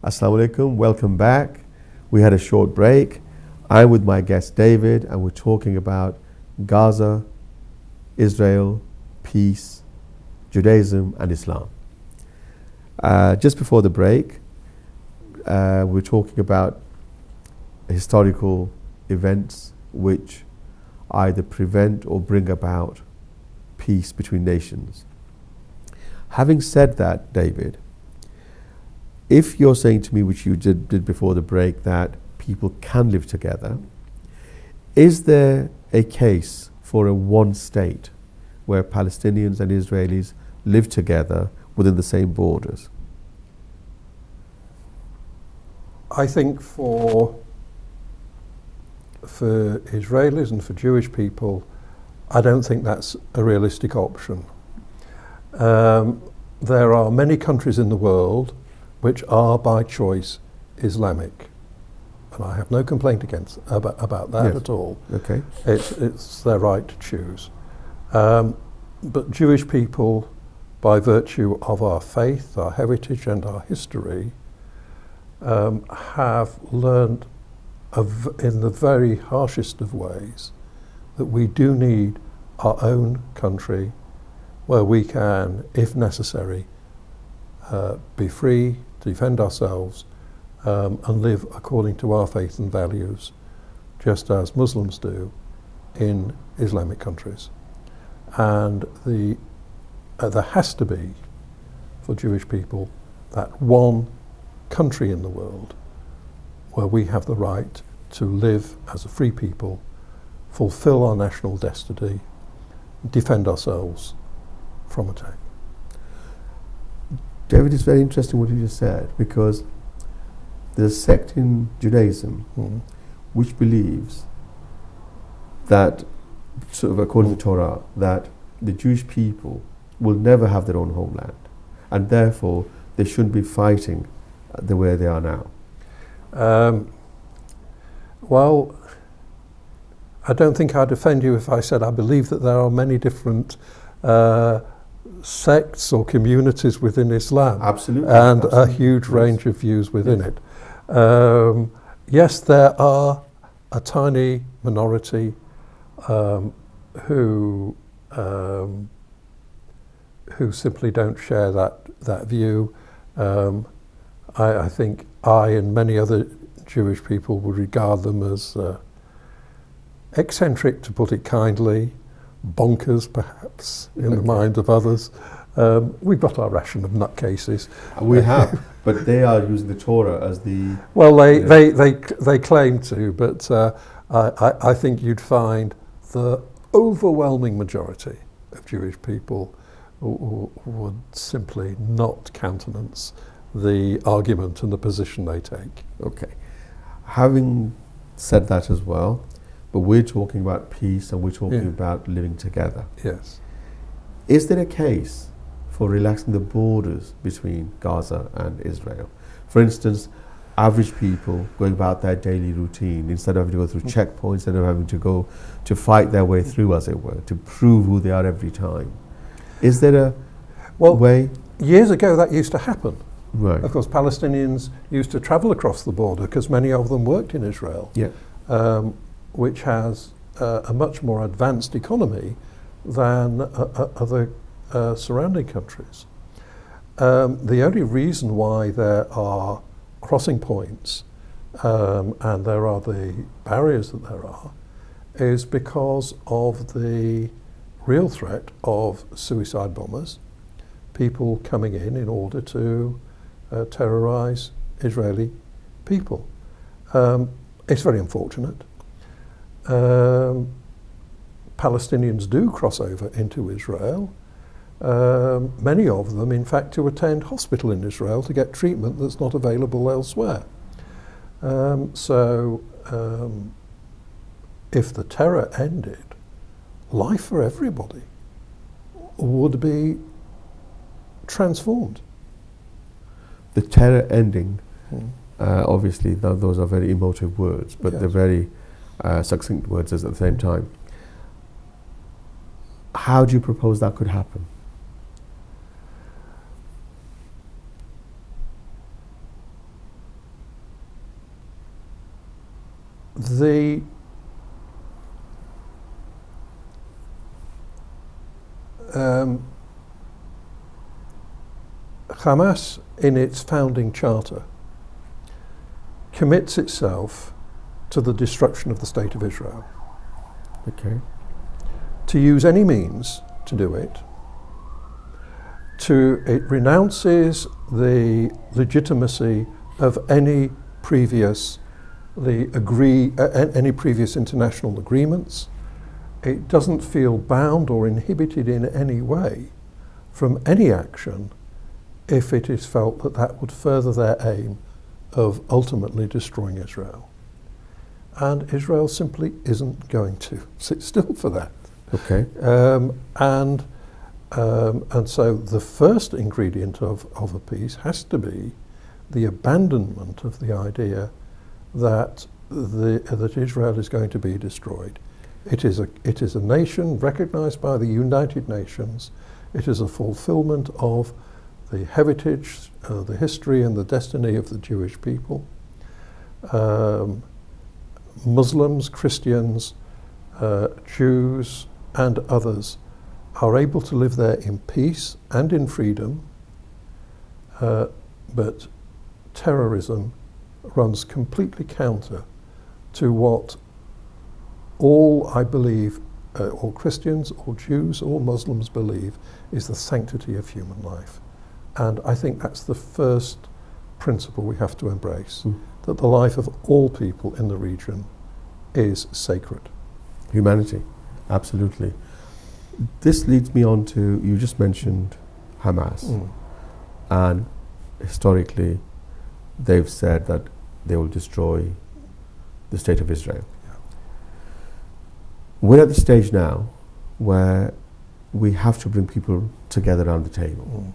Assalamu alaikum, welcome back. We had a short break. I'm with my guest David, and we're talking about Gaza, Israel, peace, Judaism, and Islam. Just before the break, we're talking about historical events which either prevent or bring about peace between nations. Having said that, David, if you're saying to me, which you did before the break, that people can live together, is there a case for a one state where Palestinians and Israelis live together within the same borders? I think for Israelis and for Jewish people, I don't think that's a realistic option. There are many countries in the world which are by choice Islamic, and I have no complaint about that at all. Okay. It's their right to choose. But Jewish people, by virtue of our faith, our heritage and our history, have learned in the very harshest of ways that we do need our own country where we can, if necessary, be free, defend ourselves, and live according to our faith and values, just as Muslims do in Islamic countries. And there has to be, for Jewish people, that one country in the world where we have the right to live as a free people, fulfill our national destiny, defend ourselves from attack. David, it's very interesting what you just said, because there's a sect in Judaism which believes that, sort of according to Torah, that the Jewish people will never have their own homeland, and therefore they shouldn't be fighting the way they are now. Well, I don't think I'd offend you if I said I believe that there are many different sects or communities within Islam. Absolutely. And absolutely. a huge range of views within it. Yes, there are a tiny minority who simply don't share that view. I think I and many other Jewish people would regard them as eccentric, to put it kindly, bonkers perhaps in the mind of others. We've got our ration of nutcases. We have, but they are using the Torah as the... Well, they claim to, but I think you'd find the overwhelming majority of Jewish people would simply not countenance the argument and the position they take. Okay. Having said that as well, but we're talking about peace and we're talking about living together. Yes. Is there a case for relaxing the borders between Gaza and Israel? For instance, average people going about their daily routine, instead of having to go through checkpoints, instead of having to go to fight their way through, as it were, to prove who they are every time. Is there a way? Years ago that used to happen. Right. Of course, Palestinians used to travel across the border because many of them worked in Israel, which has a much more advanced economy than other surrounding countries. The only reason why there are crossing points and there are the barriers that there are is because of the real threat of suicide bombers, people coming in order to terrorize Israeli people. It's very unfortunate. Palestinians do cross over into Israel. Many of them, in fact, to attend hospital in Israel to get treatment that's not available elsewhere. If the terror ended, life for everybody would be transformed. The terror ending, obviously those are very emotive words, but they're very succinct words at the same time. How do you propose that could happen? the Hamas, in its founding charter, commits itself to the destruction of the State of Israel. Okay. To use any means to do it. It renounces the legitimacy of any previous any previous international agreements. It doesn't feel bound or inhibited in any way from any action if it is felt that that would further their aim of ultimately destroying Israel. And Israel simply isn't going to sit still for that. Okay. And so the first ingredient of a peace has to be the abandonment of the idea that Israel is going to be destroyed. It is a nation recognized by the United Nations. It is a fulfillment of the heritage, the history and the destiny of the Jewish people. Muslims, Christians, Jews and others are able to live there in peace and in freedom, but terrorism runs completely counter to what all, I believe, all Christians, all Jews, all Muslims believe is the sanctity of human life. And I think that's the first principle we have to embrace, that the life of all people in the region is sacred. Humanity, absolutely. This leads me on to, you just mentioned Hamas, and historically they've said that they will destroy the State of Israel. Yeah. We're at the stage now where we have to bring people together around the table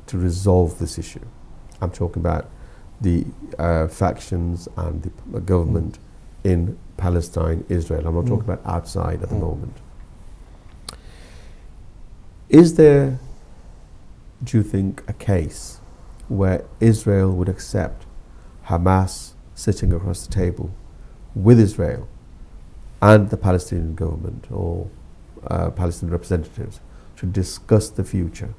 to resolve this issue. I'm talking about the factions and the government in Palestine, Israel. I'm not talking about outside at the moment. Is there, do you think, a case where Israel would accept Hamas sitting across the table with Israel and the Palestinian government or Palestinian representatives to discuss the future?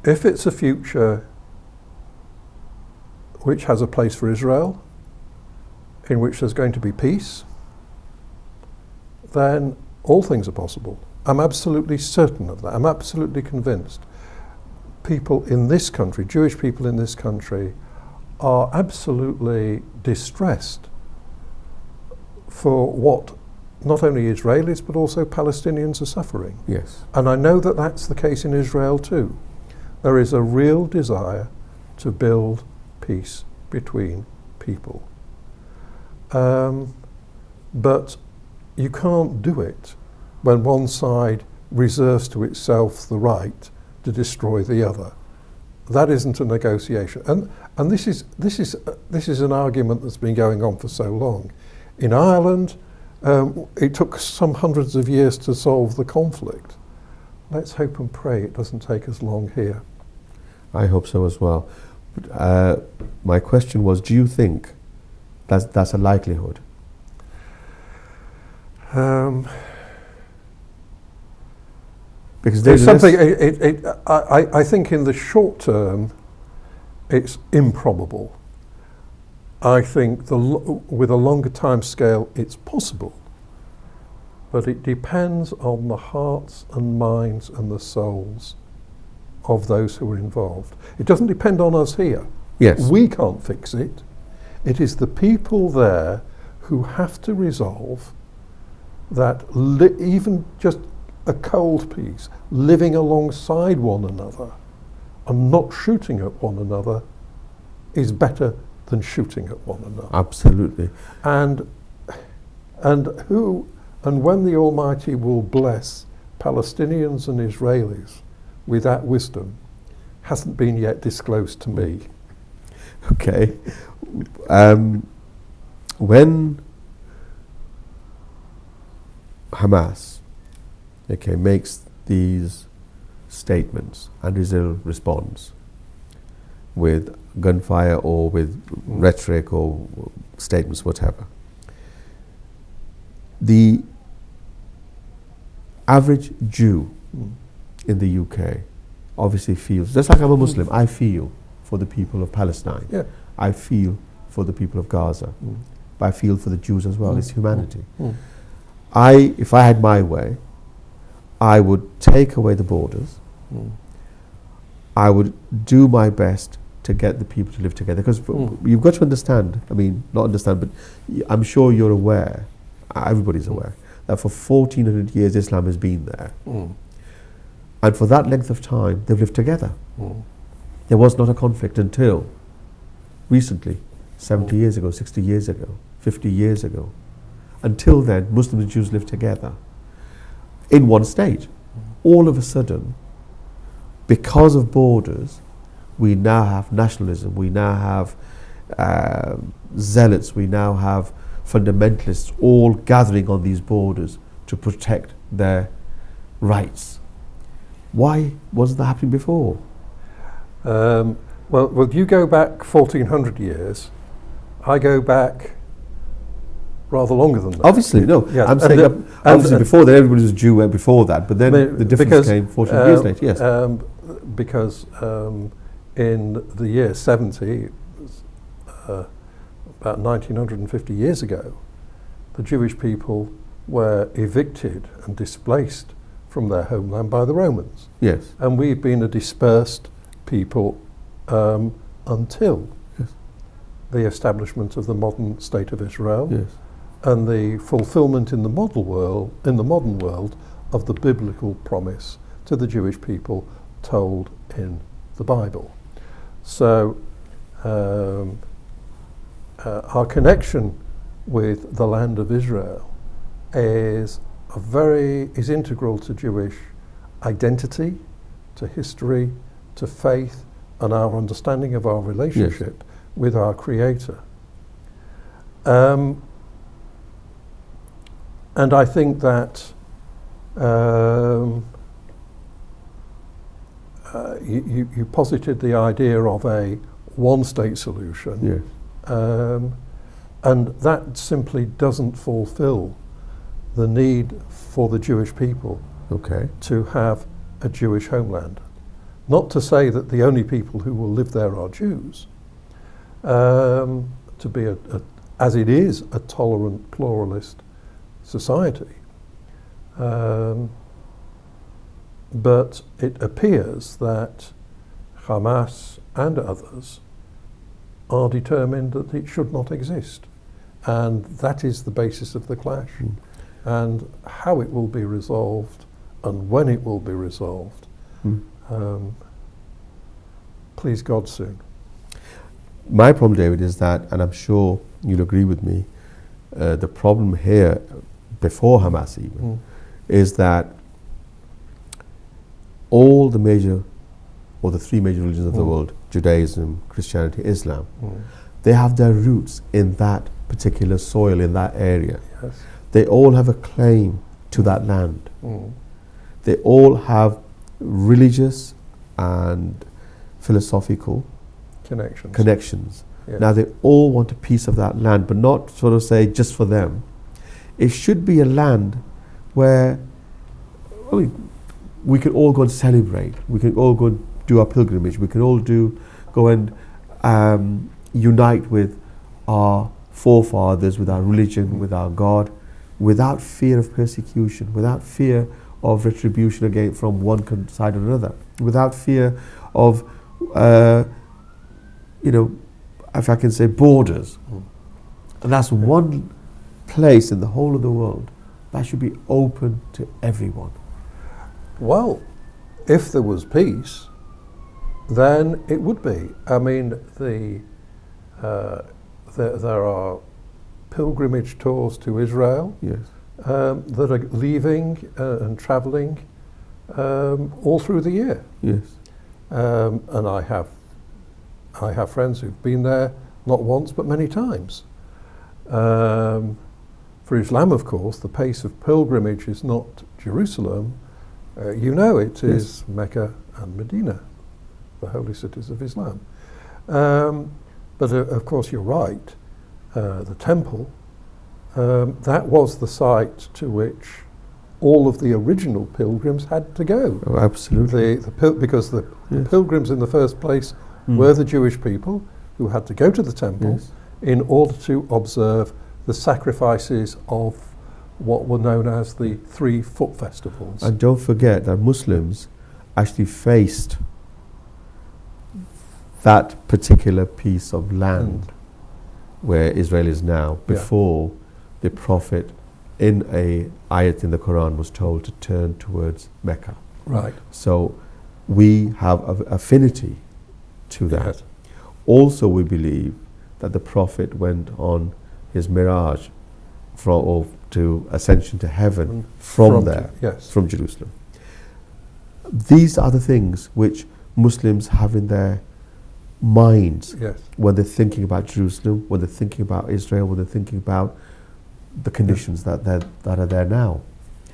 If it's a future which has a place for Israel, in which there's going to be peace, then all things are possible. I'm absolutely certain of that. I'm absolutely convinced. People in this country, Jewish people in this country, are absolutely distressed for what not only Israelis but also Palestinians are suffering. Yes. And I know that that's the case in Israel too. There is a real desire to build peace between people. But you can't do it when one side reserves to itself the right to destroy the other. That isn't a negotiation. And this is an argument that's been going on for so long. In Ireland, it took some hundreds of years to solve the conflict. Let's hope and pray it doesn't take as long here. I hope so as well. But, my question was, do you think that's a likelihood? Because there's something. I think in the short term, it's improbable. I think with a longer time scale, it's possible. But it depends on the hearts and minds and the souls of those who are involved. It doesn't depend on us here. Yes. We can't fix it. It is the people there who have to resolve that even just a cold peace, living alongside one another and not shooting at one another, is better than shooting at one another. Absolutely. And when the Almighty will bless Palestinians and Israelis with that wisdom hasn't been yet disclosed to me. Okay. When Hamas makes these statements and Israel responds, with gunfire or with rhetoric or statements, whatever. The average Jew in the UK obviously feels, just like I'm a Muslim, I feel for the people of Palestine. Yeah. I feel for the people of Gaza. But I feel for the Jews as well. It's humanity. If I had my way, I would take away the borders. I would do my best to get the people to live together. Because you've got to understand, I mean, not understand, but I'm sure you're aware, everybody's aware, that for 1400 years Islam has been there. And for that length of time, they've lived together. There was not a conflict until recently, 70 years ago, 60 years ago, 50 years ago. Until then, Muslims and Jews lived together in one state. All of a sudden, because of borders, we now have nationalism, we now have zealots, we now have fundamentalists all gathering on these borders to protect their rights. Why wasn't that happening before? Well, you go back 1400 years, I go back rather longer than that. Obviously, no. Yes. I'm saying obviously before that, everybody was a Jew before that, but then the difference came 14 years later, yes. Because in the year 70, about 1950 years ago, the Jewish people were evicted and displaced from their homeland by the Romans. Yes. And we've been a dispersed people until the establishment of the modern state of Israel. Yes. And the fulfillment in the modern world of the biblical promise to the Jewish people told in the Bible. So our connection with the land of Israel is integral to Jewish identity, to history, to faith, and our understanding of our relationship with our Creator. And I think that you posited the idea of a one-state solution, and that simply doesn't fulfill the need for the Jewish people to have a Jewish homeland. Not to say that the only people who will live there are Jews, to be as it is a tolerant pluralist society. But it appears that Hamas and others are determined that it should not exist. And that is the basis of the clash. And how it will be resolved and when it will be resolved, please God soon. My problem, David, is that, and I'm sure you'll agree with me, the problem here, before Hamas even, is that all the major, or the three major religions of the world, Judaism, Christianity, Islam, they have their roots in that particular soil, in that area. Yes. They all have a claim to that land. They all have religious and philosophical connections. Yes. Now they all want a piece of that land, but not sort of say just for them. It should be a land where, I mean, we can all go and celebrate. We can all go and do our pilgrimage. We can all go and unite with our forefathers, with our religion, with our God, without fear of persecution, without fear of retribution again from one side or another, without fear of, if I can say, borders. And that's one place in the whole of the world that should be open to everyone. Well, if there was peace, then it would be. I mean, there are pilgrimage tours to Israel that are leaving and travelling all through the year. Yes. And I have friends who've been there not once but many times. For Islam, of course, the pace of pilgrimage is not Jerusalem. It is Mecca and Medina, the holy cities of Islam. But of course, you're right. The temple, that was the site to which all of the original pilgrims had to go. Oh, absolutely. Because the Yes. pilgrims in the first place were the Jewish people who had to go to the temple Yes. in order to observe the sacrifices of what were known as the 3 foot festivals. And don't forget that Muslims actually faced that particular piece of land where Israel is now before the Prophet in a ayat in the Quran was told to turn towards Mecca. Right. So we have an affinity to that. Yes. Also, we believe that the Prophet went on his miraj to ascension to heaven from there, Yes. from Jerusalem. These are the things which Muslims have in their minds Yes. when they're thinking about Jerusalem, when they're thinking about Israel, when they're thinking about the conditions that are there now.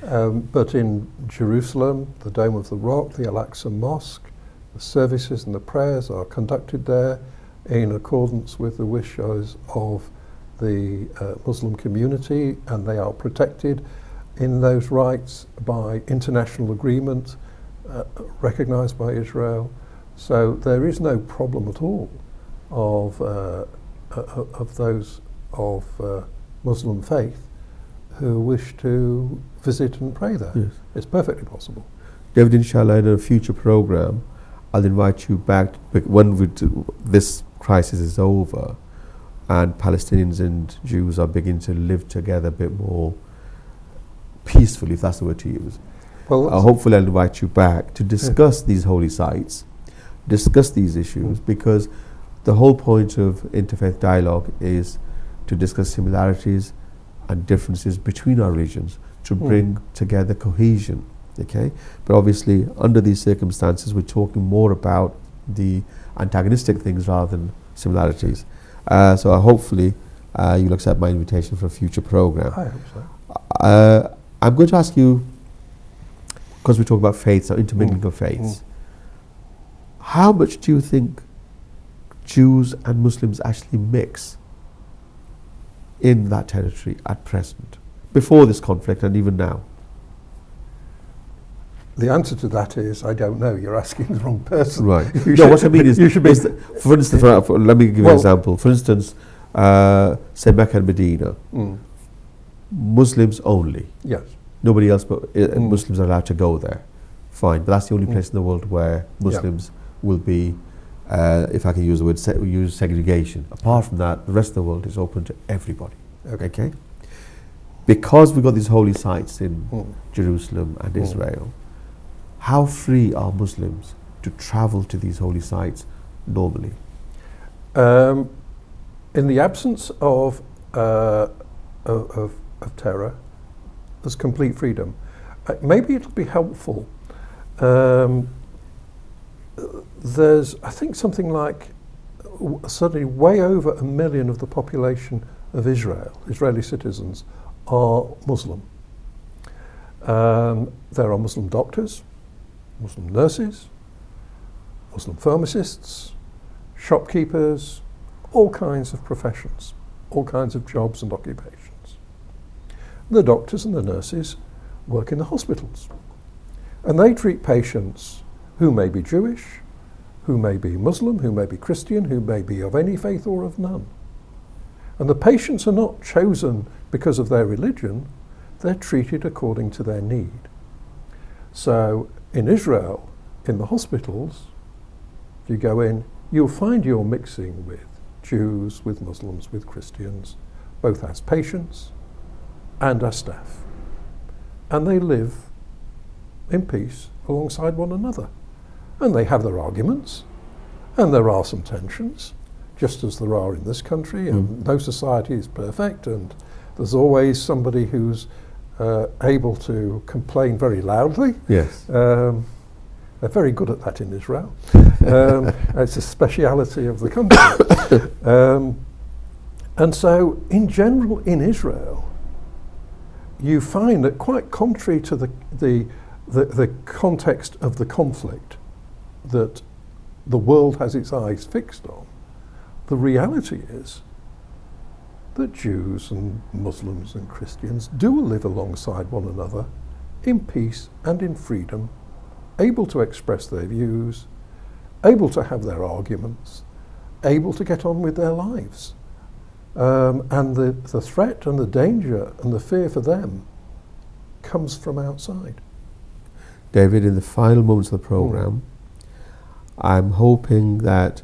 But in Jerusalem, the Dome of the Rock, the Al-Aqsa Mosque, the services and the prayers are conducted there in accordance with the wishes of the Muslim community, and they are protected in those rights by international agreement recognized by Israel. So there is no problem at all of those of Muslim faith who wish to visit and pray there. Yes. It's perfectly possible. David, inshallah, in a future program, I'll invite you back when this crisis is over and Palestinians and Jews are beginning to live together a bit more peacefully, if that's the word to use. Well, Hopefully I'll invite you back to discuss these holy sites, discuss these issues, because the whole point of interfaith dialogue is to discuss similarities and differences between our regions to bring together cohesion. Okay, but obviously under these circumstances we're talking more about the antagonistic things rather than similarities. So hopefully you'll accept my invitation for a future program. I hope so. I'm going to ask you, because we talk about faiths, or intermingling of faiths, how much do you think Jews and Muslims actually mix in that territory at present, before this conflict and even now? The answer to that is I don't know. You're asking the wrong person. Right. No, what I mean is, for instance, let me give you an example. For instance, say Mecca and Medina, Muslims only. Yes. Nobody else but Muslims are allowed to go there. Fine, but that's the only place in the world where Muslims will be, if I can use the word, use segregation. Apart from that, the rest of the world is open to everybody. Okay? Because we've got these holy sites in Jerusalem and Israel, how free are Muslims to travel to these holy sites normally? In the absence of terror, there's complete freedom. Maybe it'll be helpful. There's, I think, something like suddenly way over 1 million of the population of Israel, Israeli citizens, are Muslim. There are Muslim doctors, Muslim nurses, Muslim pharmacists, shopkeepers, all kinds of professions, all kinds of jobs and occupations. The doctors and the nurses work in the hospitals, and they treat patients who may be Jewish, who may be Muslim, who may be Christian, who may be of any faith or of none. And the patients are not chosen because of their religion, they're treated according to their need. So in Israel, in the hospitals, if you go in, you'll find you're mixing with Jews, with Muslims, with Christians, both as patients and as staff. And they live in peace alongside one another. And they have their arguments, and there are some tensions, just as there are in this country, and no society is perfect, and there's always somebody who's able to complain very loudly. Yes. They're very good at that in Israel. It's a speciality of the country. And so, in general, in Israel, you find that quite contrary to the context of the conflict that the world has its eyes fixed on, the reality is that Jews and Muslims and Christians do live alongside one another in peace and in freedom, able to express their views, able to have their arguments, able to get on with their lives. And the threat and the danger and the fear for them comes from outside. David, in the final moments of the program, I'm hoping that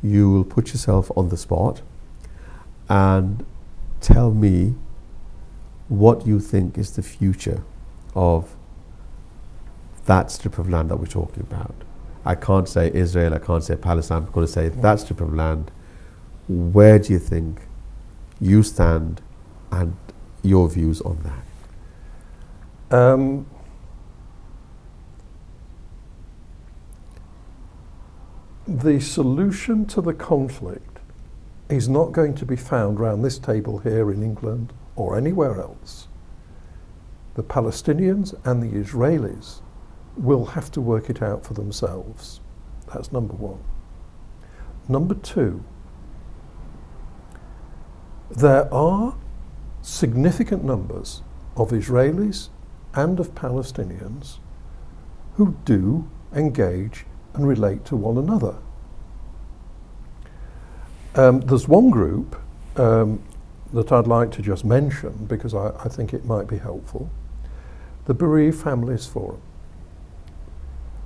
you will put yourself on the spot and tell me what you think is the future of that strip of land that we're talking about. I can't say Israel, I can't say Palestine, I'm going to say that strip of land. Where do you think you stand and your views on that? The solution to the conflict is not going to be found around this table here in England or anywhere else. The Palestinians and the Israelis will have to work it out for themselves. That's number one. Number two, there are significant numbers of Israelis and of Palestinians who do engage and relate to one another. There's one group that I'd like to just mention because I think it might be helpful. The Bereaved Families Forum.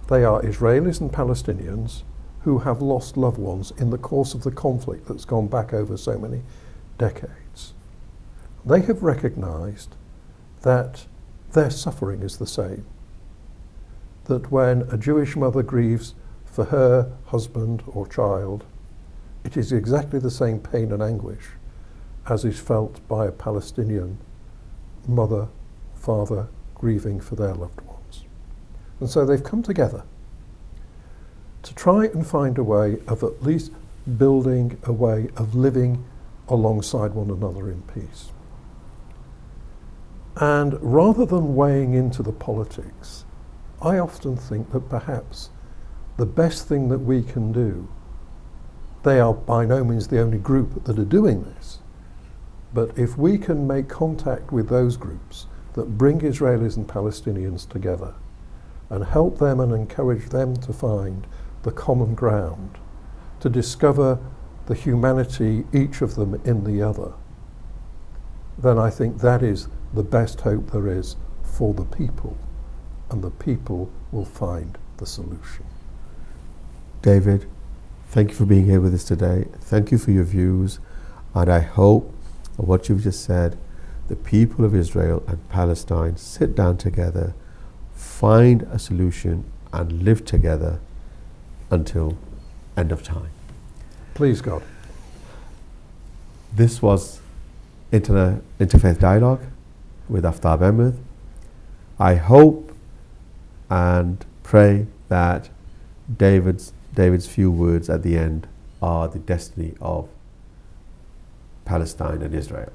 They are Israelis and Palestinians who have lost loved ones in the course of the conflict that's gone back over so many decades. They have recognized that their suffering is the same. That when a Jewish mother grieves for her husband or child, it is exactly the same pain and anguish as is felt by a Palestinian mother, father grieving for their loved ones. And so they've come together to try and find a way of at least building a way of living alongside one another in peace. And rather than weighing into the politics, I often think that perhaps the best thing that we can do, they are by no means the only group that are doing this, but if we can make contact with those groups that bring Israelis and Palestinians together and help them and encourage them to find the common ground, to discover the humanity, each of them in the other, then I think that is the best hope there is for the people, and the people will find the solution. David, thank you for being here with us today. Thank you for your views, and I hope that what you've just said, the people of Israel and Palestine sit down together, find a solution, and live together until end of time. Please God. This was Interfaith Dialogue with AFTAB AHMAD. I hope and pray that David's few words at the end are the destiny of Palestine and Israel.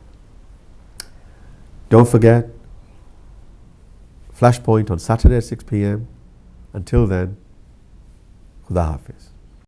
Don't forget, Flashpoint on Saturday at 6 p.m. Until then, Khuda Hafiz.